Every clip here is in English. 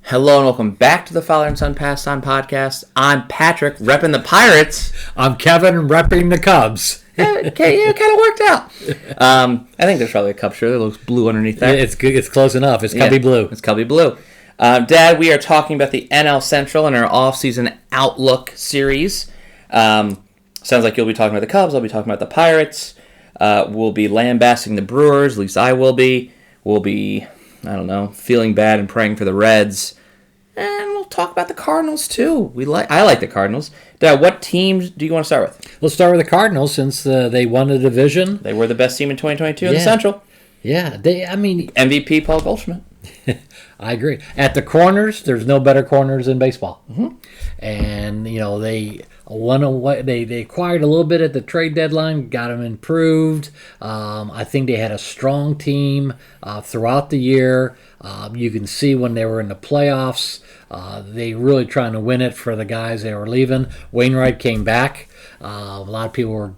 Hello and welcome back to the Father and Son Pastime Podcast. I'm Patrick, repping the Pirates. I'm Kevin, repping the Cubs. Okay, yeah, it kind of worked out. I think there's probably a Cubs shirt that looks blue underneath that. Yeah, it's good. It's close enough. It's Cubby blue. It's Cubby blue. Dad, we are talking about the NL Central and our off-season outlook series. Sounds like you'll be talking about the Cubs. I'll be talking about the Pirates. We'll be lambasting the Brewers. At least I will be. We'll be, feeling bad and praying for the Reds. And we'll talk about the Cardinals, too. I like the Cardinals. Dad, what teams do you want to start with? Let's start with the Cardinals since they won the division. They were the best team in 2022 in the Central. Yeah, MVP Paul Goldschmidt. I agree. At the corners, there's no better corners in baseball. Mm-hmm. And, they won away. They acquired a little bit at the trade deadline, got them improved. I think they had a strong team throughout the year. You can see when they were in the playoffs, they really trying to win it for the guys they were leaving. Wainwright came back. A lot of people were,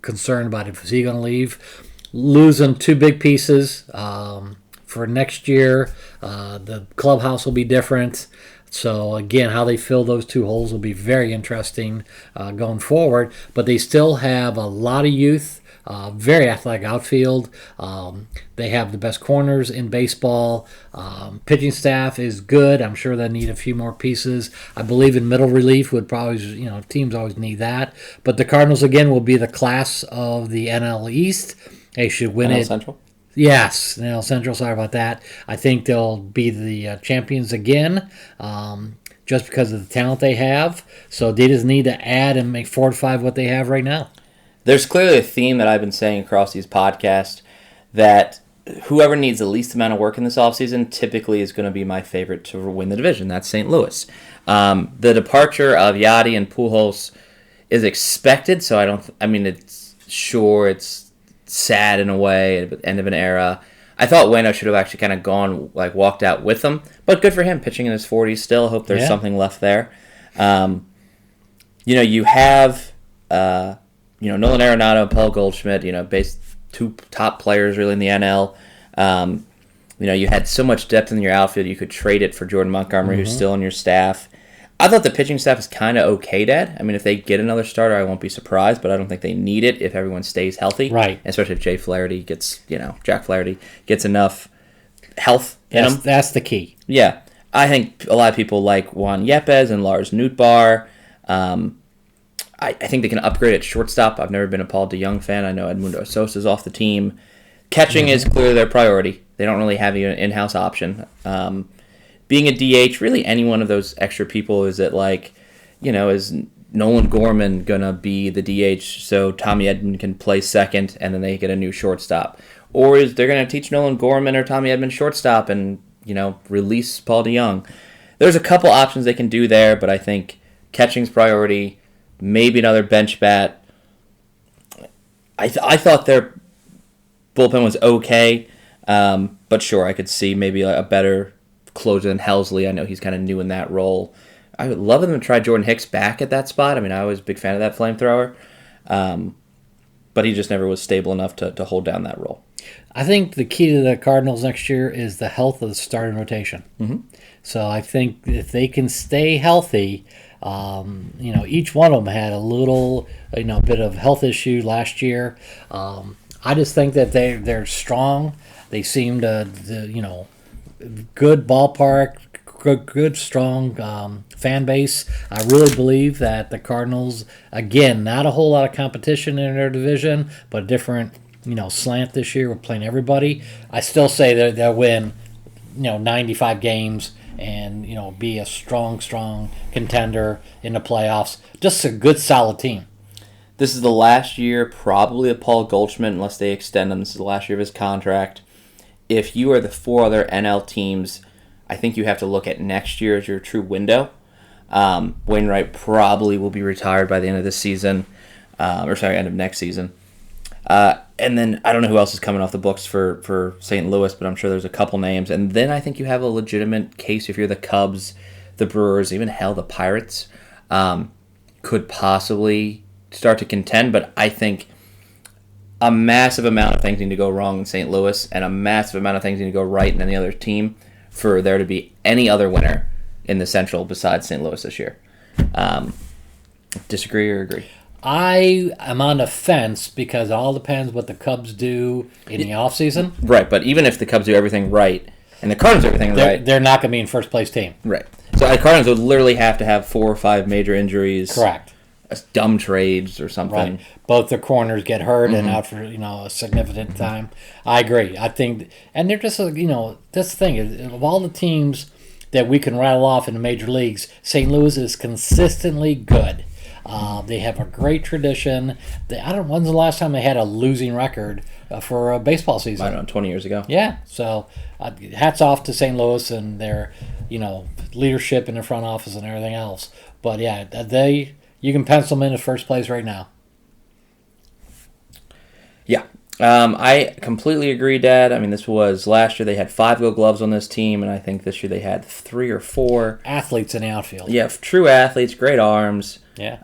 concerned about if he going to leave. Losing two big pieces for next year. The clubhouse will be different. So, again, how they fill those two holes will be very interesting going forward. But they still have a lot of youth, very athletic outfield. They have the best corners in baseball. Pitching staff is good. I'm sure they need a few more pieces. I believe in middle relief would probably, teams always need that. But the Cardinals, again, will be the class of the NL East. They should win NL it. Central? Yes, NL Central. Sorry about that. I think they'll be the champions again, just because of the talent they have. So they just need to add and fortify what they have right now. There's clearly a theme that I've been saying across these podcasts that whoever needs the least amount of work in this offseason typically is going to be my favorite to win the division. That's St. Louis. The departure of Yadi and Pujols is expected, so it's sad in a way at the end of an era. I thought Wayno should have actually kind of walked out with them, but good for him, pitching in his 40s still. I hope there's something left there. You have Nolan Arenado and Paul Goldschmidt, two top players really in the NL. You had so much depth in your outfield, you could trade it for Jordan Montgomery, who's still on your staff. I thought the pitching staff is kind of okay, Dad. I mean, if they get another starter, I won't be surprised, but I don't think they need it if everyone stays healthy. Right. Especially if Jack Flaherty gets enough health in him. That's the key. Yeah. I think a lot of people like Juan Yepes and Lars Nootbaar. I think they can upgrade at shortstop. I've never been a Paul DeJong fan. I know Edmundo Sosa's off the team. Catching is clearly their priority. They don't really have an in-house option. Being a DH, really any one of those extra people, is Nolan Gorman going to be the DH so Tommy Edman can play second and then they get a new shortstop? Or is they're going to teach Nolan Gorman or Tommy Edman shortstop and, release Paul DeJong? There's a couple options they can do there, but I think catching's priority, maybe another bench bat. I thought their bullpen was okay, but sure, I could see maybe a better closer than Helsley. I know he's kind of new in that role. I would love them to try Jordan Hicks back at that spot. I mean, I was a big fan of that flamethrower, but he just never was stable enough to hold down that role. I think the key to the Cardinals next year is the health of the starting rotation. Mm-hmm. So I think if they can stay healthy, each one of them had a little, bit of health issue last year. I just think that they're strong. They seem to good ballpark, good strong fan base. I really believe that the Cardinals, again, not a whole lot of competition in their division, but a different, slant this year. We're playing everybody. I still say that they'll win, 95 games and, be a strong contender in the playoffs. Just a good, solid team. This is the last year probably of Paul Goldschmidt, unless they extend him. This is the last year of his contract. If you are the four other NL teams, I think you have to look at next year as your true window. Wainwright probably will be retired by the end of this season, end of next season. And then I don't know who else is coming off the books for St. Louis, but I'm sure there's a couple names. And then I think you have a legitimate case if you're the Cubs, the Brewers, even the Pirates, could possibly start to contend. But I think a massive amount of things need to go wrong in St. Louis and a massive amount of things need to go right in any other team for there to be any other winner in the Central besides St. Louis this year. Disagree or agree? I am on the fence because it all depends what the Cubs do in the offseason. Right, but even if the Cubs do everything right and the Cardinals do everything right, they're not going to be in first place team. Right. So the Cardinals would literally have to have 4 or 5 major injuries. Correct. Dumb trades or something. Right. Both their corners get hurt and out for a significant time. I agree. I think, and they're just that's the thing. Of all the teams that we can rattle off in the major leagues, St. Louis is consistently good. They have a great tradition. When's the last time they had a losing record for a baseball season? I don't know, 20 years ago. Yeah. So hats off to St. Louis and their leadership in the front office and everything else. But yeah, you can pencil them in as first place right now. Yeah. I completely agree, Dad. I mean, this was last year they had 5 Gold Gloves on this team, and I think this year they had 3 or 4. Athletes in the outfield. Yeah, true athletes, great arms. Yeah.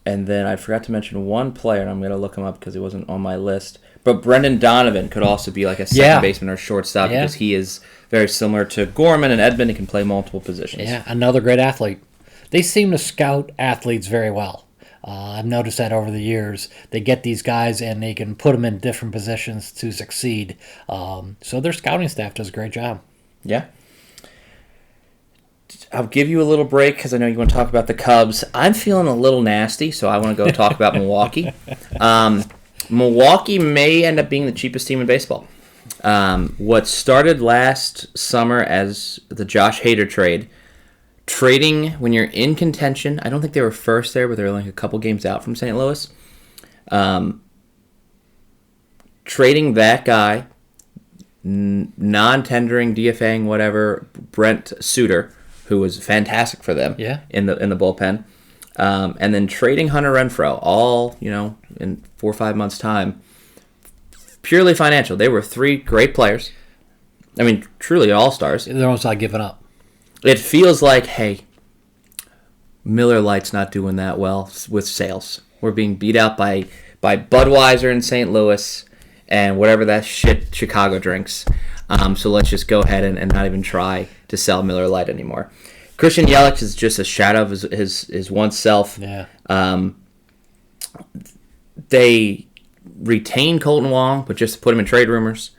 And then I forgot to mention one player, and I'm going to look him up because he wasn't on my list. But Brendan Donovan could also be like a second baseman or shortstop because he is very similar to Gorman and Edman. He can play multiple positions. Yeah, another great athlete. They seem to scout athletes very well. I've noticed that over the years. They get these guys and they can put them in different positions to succeed. So their scouting staff does a great job. Yeah. I'll give you a little break because I know you want to talk about the Cubs. I'm feeling a little nasty, so I want to go talk about Milwaukee. Milwaukee may end up being the cheapest team in baseball. What started last summer as the Josh Hader trade, trading when you're in contention. I don't think they were first there, but they were like a couple games out from St. Louis. Trading that guy, non-tendering, DFAing, whatever, Brent Suter, who was fantastic for them in the bullpen, and then trading Hunter Renfroe, all in 4 or 5 months' time, purely financial. They were 3 great players. I mean, truly all-stars. They're almost like giving up. It feels like, hey, Miller Lite's not doing that well with sales. We're being beat out by Budweiser in St. Louis and whatever that shit Chicago drinks. So let's just go ahead and not even try to sell Miller Lite anymore. Christian Yelich is just a shadow of his once self. Yeah. They retain Colton Wong, but just put him in trade rumors.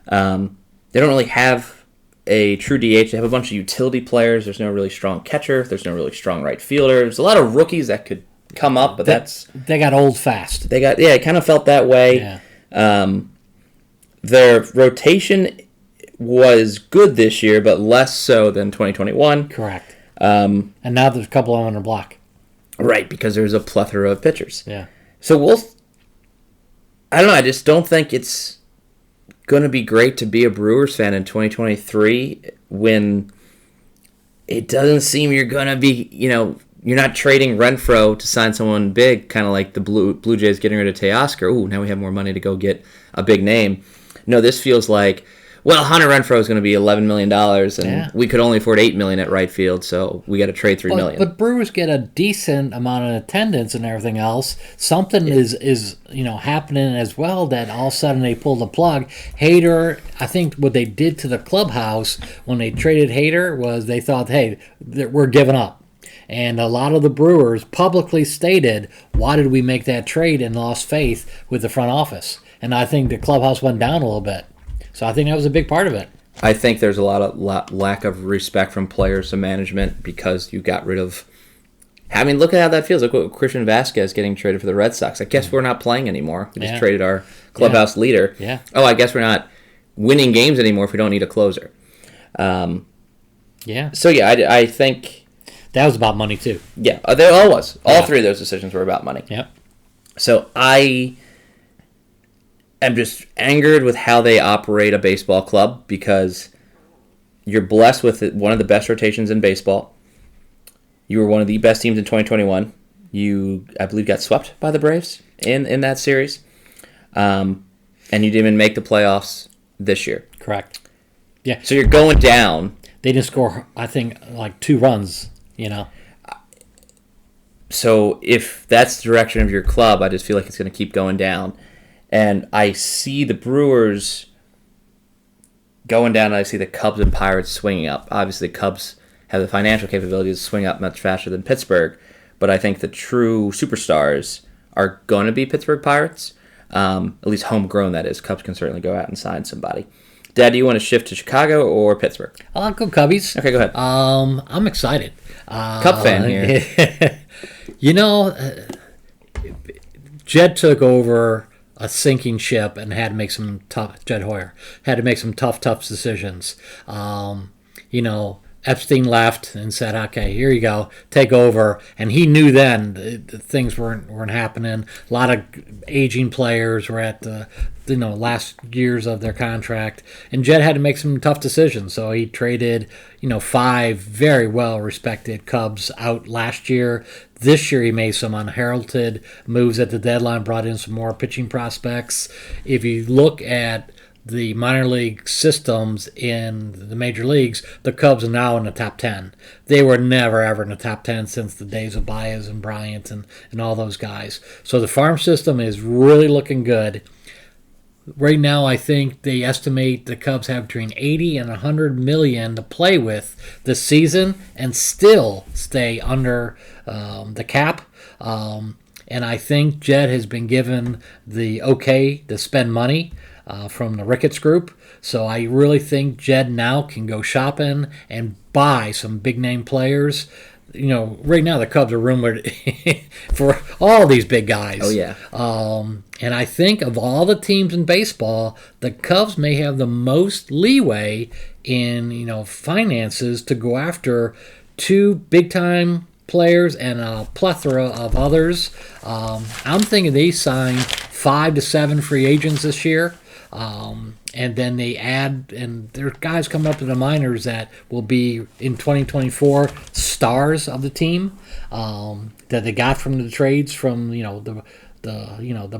They don't really have a true DH. They have a bunch of utility players. There's no really strong catcher. There's no really strong right fielder. There's a lot of rookies that could come up, but they got old fast. It kind of felt that way. Yeah. Their rotation was good this year, but less so than 2021. Correct. And now there's a couple on the block. Right, because there's a plethora of pitchers. Yeah. So I don't know. I just don't think it's going to be great to be a Brewers fan in 2023 when it doesn't seem you're going to be, you're not trading Renfroe to sign someone big, kind of like the Blue Jays getting rid of Teoscar. Ooh, now we have more money to go get a big name. No, this feels like, well, Hunter Renfroe is going to be $11 million, and we could only afford $8 million at right field, so we got to trade $3 million. But Brewers get a decent amount of attendance and everything else. Something is happening as well that all of a sudden they pull the plug. Hader, I think what they did to the clubhouse when they traded Hader was they thought, hey, we're giving up. And a lot of the Brewers publicly stated, why did we make that trade, and lost faith with the front office. And I think the clubhouse went down a little bit. So I think that was a big part of it. I think there's a lot of lack of respect from players to management because you got rid of... I mean, look at how that feels. Look what Christian Vasquez getting traded for the Red Sox. I guess we're not playing anymore. We just traded our clubhouse leader. Yeah. Oh, I guess we're not winning games anymore if we don't need a closer. Yeah. So, yeah, I think... That was about money, too. Yeah, they all was. All 3 of those decisions were about money. Yep. So I'm just angered with how they operate a baseball club because you're blessed with one of the best rotations in baseball. You were one of the best teams in 2021. You, I believe, got swept by the Braves in that series. And you didn't even make the playoffs this year. Correct. Yeah. So you're going down. They didn't score, I think, like 2 runs, So if that's the direction of your club, I just feel like it's going to keep going down. And I see the Brewers going down, I see the Cubs and Pirates swinging up. Obviously, the Cubs have the financial capabilities to swing up much faster than Pittsburgh, but I think the true superstars are going to be Pittsburgh Pirates, at least homegrown, that is. Cubs can certainly go out and sign somebody. Dad, do you want to shift to Chicago or Pittsburgh? I'll go Cubbies. Okay, go ahead. I'm excited. Cub fan here. You know, Jed took over a sinking ship and had to make some tough. Jed Hoyer had to make some tough decisions. Epstein left and said, "Okay, here you go, take over." And he knew then things weren't happening. A lot of aging players were at the last years of their contract, and Jed had to make some tough decisions. So he traded 5 very well respected Cubs out last year. This year he made some unheralded moves at the deadline, brought in some more pitching prospects. If you look at the minor league systems in the major leagues, the Cubs are now in the top 10. They were never, ever in the top 10 since the days of Baez and Bryant and all those guys. So the farm system is really looking good. Right now, I think they estimate the Cubs have between 80 and 100 million to play with this season and still stay under the cap. And I think Jed has been given the okay to spend money from the Ricketts Group. So I really think Jed now can go shopping and buy some big-name players. Right now the Cubs are rumored for all these big guys. Oh, yeah. And I think of all the teams in baseball, the Cubs may have the most leeway in, finances to go after 2 big-time players and a plethora of others. I'm thinking they sign 5 to 7 free agents this year. And then they add, and there are guys coming up in the minors that will be in 2024 stars of the team that they got from the trades from the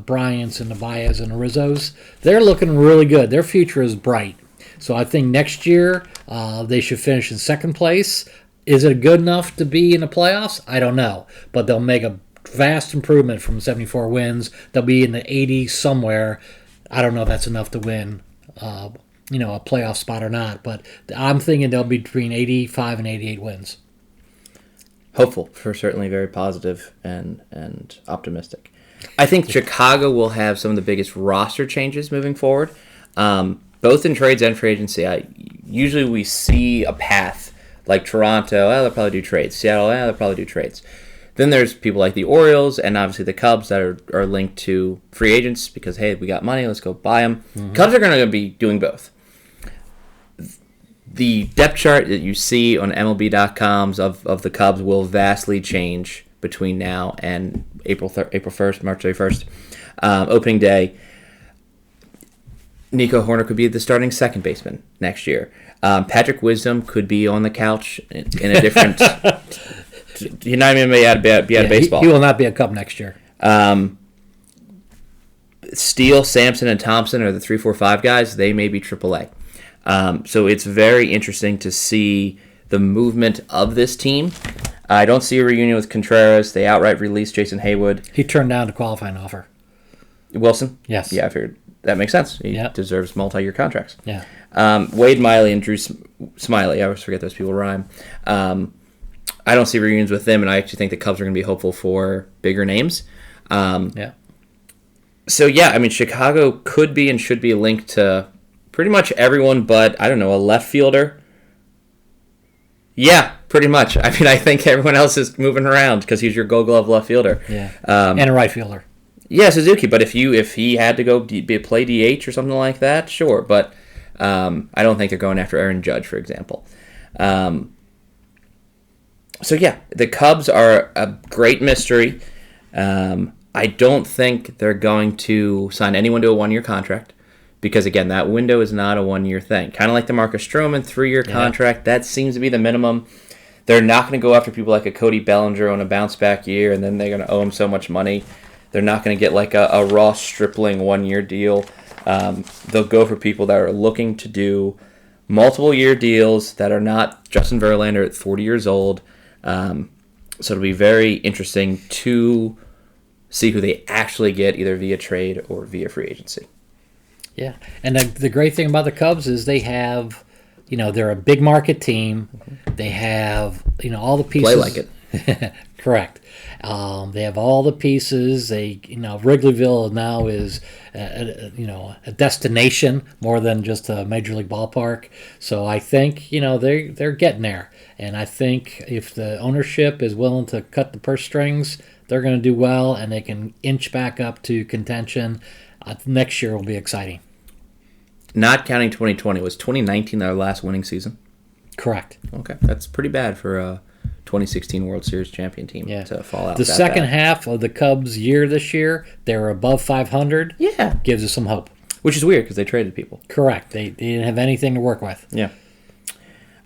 Bryants and the Baez and the Rizzos. They're looking really good. Their future is bright. So I think next year they should finish in second place. Is it good enough to be in the playoffs? I don't know, but they'll make a vast improvement from 74 wins. They'll be in the 80s somewhere. I don't know if that's enough to win, a playoff spot or not. But I'm thinking they'll be between 85 and 88 wins. Hopeful, for certainly very positive and optimistic. I think Chicago will have some of the biggest roster changes moving forward, both in trades and free agency. Usually we see a path like Toronto, they'll probably do trades. Seattle, they'll probably do trades. Then there's people like the Orioles and obviously the Cubs that are linked to free agents because, hey, we got money, let's go buy them. Mm-hmm. Cubs are going to be doing both. The depth chart that you see on MLB.com of the Cubs will vastly change between now and April 1st, March 31st, opening day. Nico Horner could be the starting second baseman next year. Patrick Wisdom could be on the couch in a different... He's not even be out of baseball. He will not be a Cub next year. Steele, Sampson, and Thompson are the 3, 4, 5 guys. They may be AAA. So it's very interesting to see the movement of this team. I don't see a reunion with Contreras. They outright released Jason Haywood. He turned down the qualifying offer. Wilson? Yes. Yeah, I figured that makes sense. He deserves multi-year contracts. Yeah. Wade Miley and Drew Smiley. I always forget those people rhyme. I don't see reunions with them, and I actually think the Cubs are going to be hopeful for bigger names. So, Chicago could be and should be linked to pretty much everyone but, I don't know, a left fielder. Yeah, pretty much. I think everyone else is moving around because he's your Gold Glove left fielder. Yeah, and a right fielder. Yeah, Suzuki, but if he had to go play DH or something like that, sure. But I don't think they're going after Aaron Judge, for example. So, the Cubs are a great mystery. I don't think they're going to sign anyone to a 1-year contract because, again, that window is not a 1-year thing. Kind of like the Marcus Stroman 3-year contract. That seems to be the minimum. They're not going to go after people like a Cody Bellinger on a bounce-back year, and then they're going to owe him so much money. They're not going to get like a Ross Stripling 1-year deal. They'll go for people that are looking to do multiple-year deals that are not Justin Verlander at 40 years old. So it'll be very interesting to see who they actually get, either via trade or via free agency. Yeah, and the great thing about the Cubs is they have, they're a big market team. They have, all the pieces. Play like it. Correct. They have all the pieces. Wrigleyville now is, a destination more than just a major league ballpark. So I think, they're getting there. And I think if the ownership is willing to cut the purse strings, they're going to do well, and they can inch back up to contention. Next year will be exciting. Not counting 2020, was 2019 their last winning season? Correct. Okay, that's pretty bad for a 2016 World Series champion team to fall out. The second half of the Cubs' year this year, they were above 500. Yeah. Gives us some hope. Which is weird because they traded people. Correct. They didn't have anything to work with. Yeah.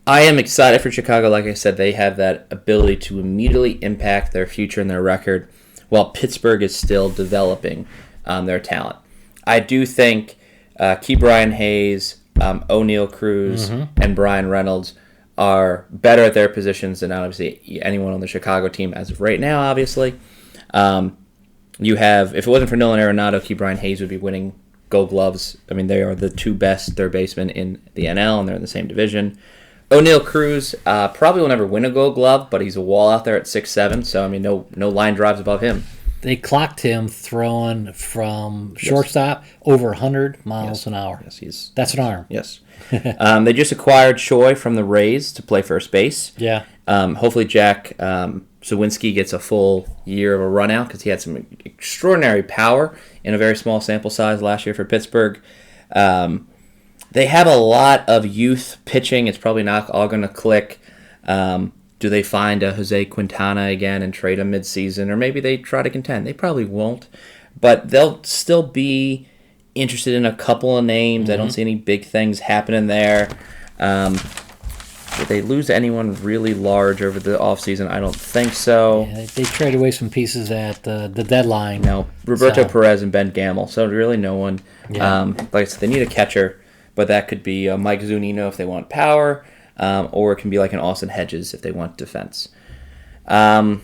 I am excited for Chicago. Like I said, they have that ability to immediately impact their future and their record, while Pittsburgh is still developing their talent. I do think Brian Hayes, O'Neal Cruz, and Brian Reynolds are better at their positions than obviously anyone on the Chicago team as of right now, obviously. You have, if it wasn't for Nolan Arenado, Brian Hayes would be winning Gold Gloves. I mean, they are the two best third basemen in the NL, and they're in the same division. O'Neal Cruz probably will never win a Gold Glove, but he's a wall out there at 6'7", so I mean, no line drives above him. They clocked him throwing from shortstop over 100 miles an hour. Yes, that's an arm. Yes. They just acquired Choi from the Rays to play first base. Yeah. Hopefully Jack Sawinski gets a full year of a run out because he had some extraordinary power in a very small sample size last year for Pittsburgh. They have a lot of youth pitching. It's probably not all going to click. Do they find a Jose Quintana again and trade him midseason? Or maybe they try to contend. They probably won't. But they'll still be interested in a couple of names. I don't see any big things happening there. Did they lose anyone really large over the offseason? I don't think so. Yeah, they traded away some pieces at the deadline. No, Roberto Perez and Ben Gamel. So really no one. Yeah. Like I said, they need a catcher. But that could be Mike Zunino if they want power, or it can be like an Austin Hedges if they want defense. That's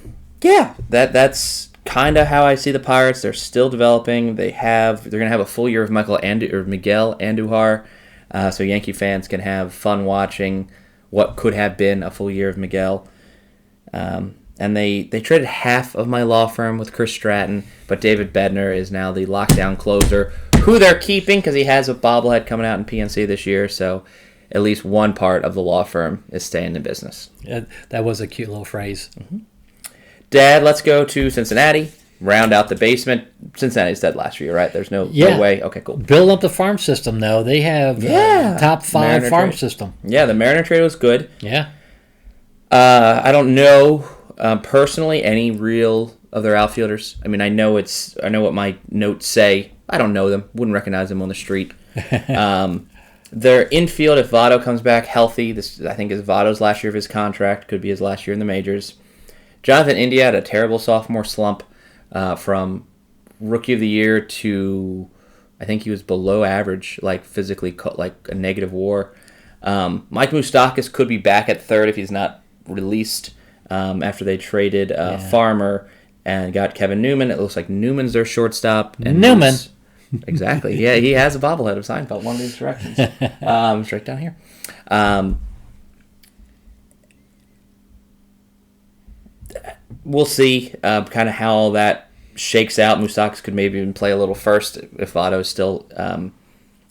kind of how I see the Pirates. They're still developing. They're going to have a full year of Miguel Andujar, so Yankee fans can have fun watching what could have been a full year of Miguel. And they traded half of my law firm with Chris Stratton, but David Bednar is now the lockdown closer, who they're keeping because he has a bobblehead coming out in PNC this year, so at least one part of the law firm is staying in business. That was a cute little phrase. Dad, let's go to Cincinnati, round out the basement. Cincinnati's dead last year, right? There's no way. Okay, cool. Build up the farm system, though. They have top 5 Mariner farm trade. System. Yeah, the Mariner trade was good. Yeah. I don't know personally any real of their outfielders. I mean, I know what my notes say. I don't know them. Wouldn't recognize them on the street. Their infield, if Votto comes back healthy, this I think is Votto's last year of his contract. Could be his last year in the majors. Jonathan India had a terrible sophomore slump from rookie of the year to I think he was below average, like physically, like a negative WAR. Mike Moustakas could be back at third if he's not released after they traded Farmer and got Kevin Newman. It looks like Newman's their shortstop. And Newman. Exactly. Yeah, he has a bobblehead of Seinfeld, one of these directions. It's right down here. We'll see kind of how all that shakes out. Moustakas could maybe even play a little first if Votto's still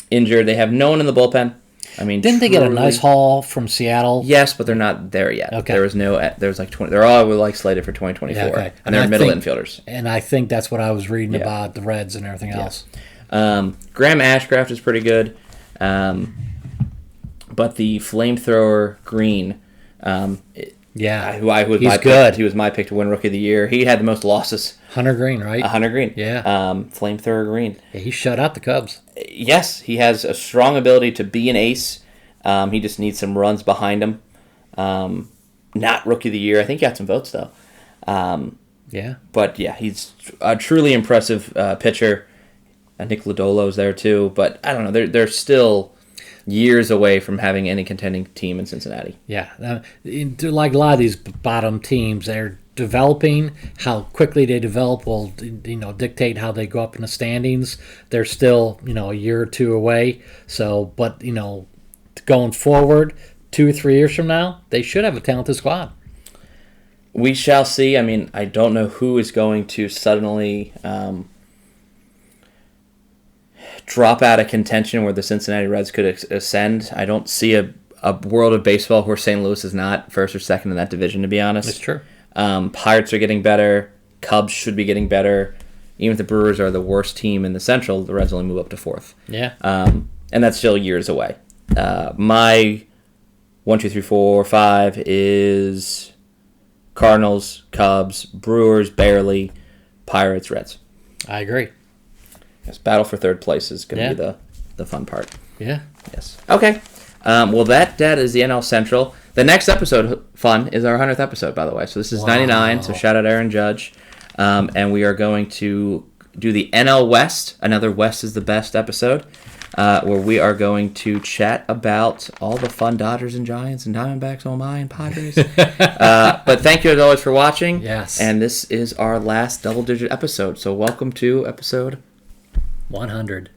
injured. They have no one in the bullpen. I mean, didn't they get a nice haul from Seattle? Yes, but they're not there yet. Okay. There's like 20. They're all like slated for 2024, okay. and they're middle infielders. And I think that's what I was reading about the Reds and everything else. Graham Ashcraft is pretty good, but the flamethrower Green, good. He was my pick to win Rookie of the Year. He had the most losses. Hunter Green, right? Hunter Green. Yeah. Flamethrower Green. Yeah, he shut out the Cubs. Yes, he has a strong ability to be an ace. He just needs some runs behind him. Not Rookie of the Year. I think he got some votes, though. But, yeah, he's a truly impressive pitcher. Nick Lodolo's there, too. But, I don't know. They're still years away from having any contending team in Cincinnati. Yeah, like a lot of these bottom teams, they're developing. How quickly they develop will dictate how they go up in the standings. They're still a year or two away. So, but going forward, 2 or 3 years from now, they should have a talented squad. We shall see. I mean, I don't know who is going to suddenly drop out of contention where the Cincinnati Reds could ascend. I don't see a world of baseball where St. Louis is not first or second in that division, to be honest. That's true. Pirates are getting better. Cubs should be getting better. Even if the Brewers are the worst team in the Central, the Reds only move up to fourth. Yeah. And that's still years away. My 1, 2, 3, 4, 5 is Cardinals, Cubs, Brewers, barely, Pirates, Reds. I agree. Yes, battle for third place is going to be the fun part. Yeah. Yes. Okay. Well, that is the NL Central. The next episode, fun, is our 100th episode, by the way. So this is 99, so shout out Aaron Judge. And we are going to do the NL West, another West is the best episode, where we are going to chat about all the fun Dodgers and Giants and Diamondbacks, oh my, and Padres. But thank you as always for watching. Yes. And this is our last double-digit episode. So welcome to episode 100.